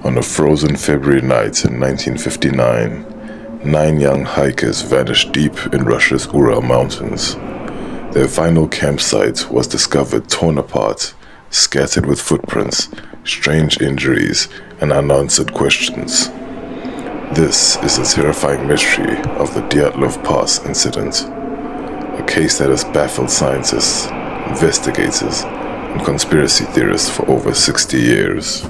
On a frozen February night in 1959, 9 young hikers vanished deep in Russia's Ural Mountains. Their final campsite was discovered torn apart, scattered with footprints, strange injuries, and unanswered questions. This is the terrifying mystery of the Dyatlov Pass incident, a case that has baffled scientists, investigators, and conspiracy theorists for over 60 years.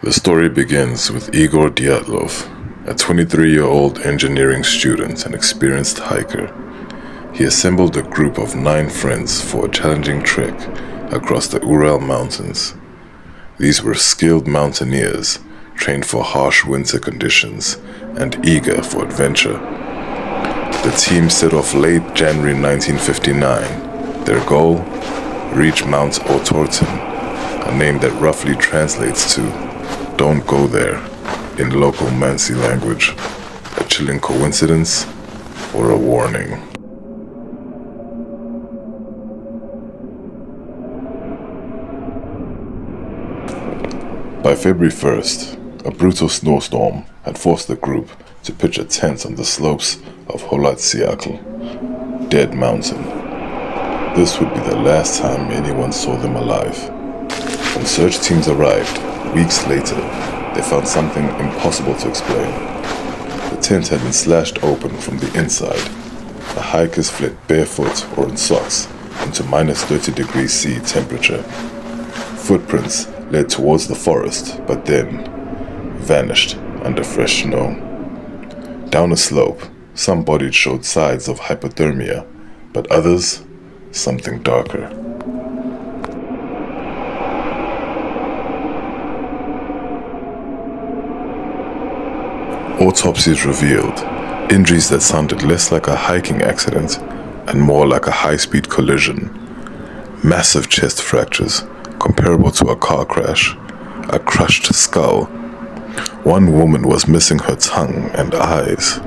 The story begins with Igor Dyatlov, a 23-year-old engineering student and experienced hiker. He assembled a group of 9 friends for a challenging trek across the Ural Mountains. These were skilled mountaineers, trained for harsh winter conditions and eager for adventure. The team set off late January 1959. Their goal? Reach Mount Otorten, a name that roughly translates to "Don't go there" in local Mansi language. A chilling coincidence or a warning? By February 1st, a brutal snowstorm had forced the group to pitch a tent on the slopes of Holatsiakl, Dead Mountain. This would be the last time anyone saw them alive. When search teams arrived, weeks later, they found something impossible to explain. The tent had been slashed open from the inside. The hikers fled barefoot or in socks into minus 30 degrees C temperature. Footprints led towards the forest, but then vanished under fresh snow. Down a slope, some bodies showed signs of hypothermia, but others, something darker. Autopsies revealed injuries that sounded less like a hiking accident and more like a high-speed collision. Massive chest fractures, comparable to a car crash, a crushed skull. One woman was missing her tongue and eyes,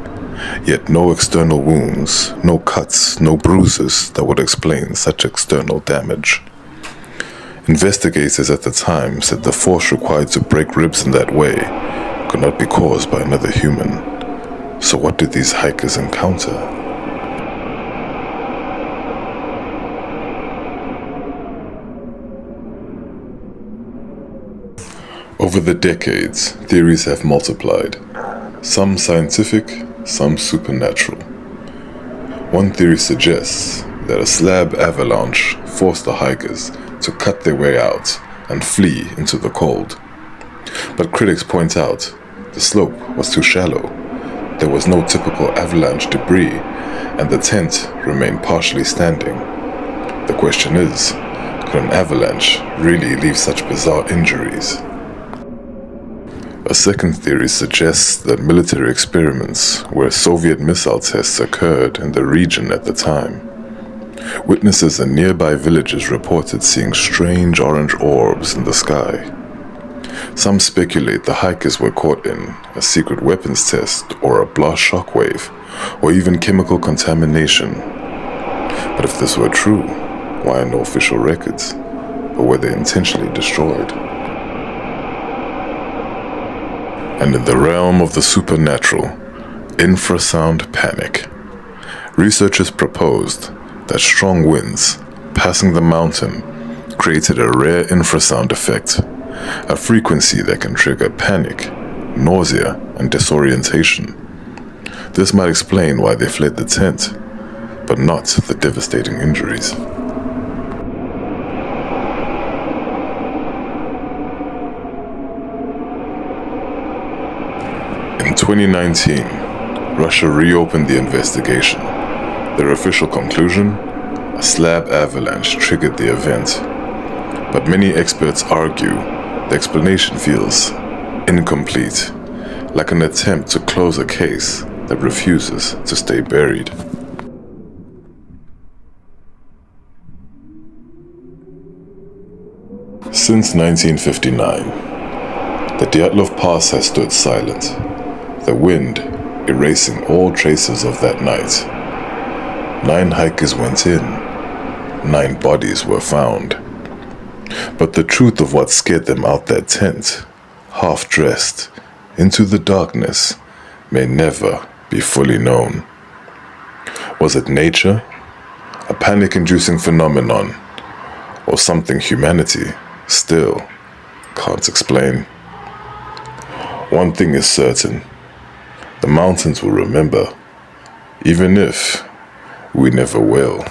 yet no external wounds, no cuts, no bruises that would explain such external damage. Investigators at the time said the force required to break ribs in that way could not be caused by another human. So what did these hikers encounter? Over the decades, theories have multiplied. Some scientific, some supernatural. One theory suggests that a slab avalanche forced the hikers to cut their way out and flee into the cold. But critics point out the slope was too shallow. There was no typical avalanche debris, and the tent remained partially standing. The question is, could an avalanche really leave such bizarre injuries? A second theory suggests that military experiments where Soviet missile tests occurred in the region at the time. Witnesses in nearby villages reported seeing strange orange orbs in the sky. Some speculate the hikers were caught in a secret weapons test or a blast shockwave, or even chemical contamination. But if this were true, why no official records? Or were they intentionally destroyed? And in the realm of the supernatural, infrasound panic, researchers proposed that strong winds passing the mountain created a rare infrasound effect, a frequency that can trigger panic, nausea, and disorientation. This might explain why they fled the tent, but not the devastating injuries. In 2019, Russia reopened the investigation. Their official conclusion? A slab avalanche triggered the event. But many experts argue the explanation feels incomplete, like an attempt to close a case that refuses to stay buried. Since 1959, the Dyatlov Pass has stood silent. The wind, erasing all traces of that night. 9 hikers went in, 9 bodies were found. But the truth of what scared them out that tent, half-dressed, into the darkness, may never be fully known. Was it nature, a panic-inducing phenomenon, or something humanity still can't explain? One thing is certain, the mountains will remember, even if we never will.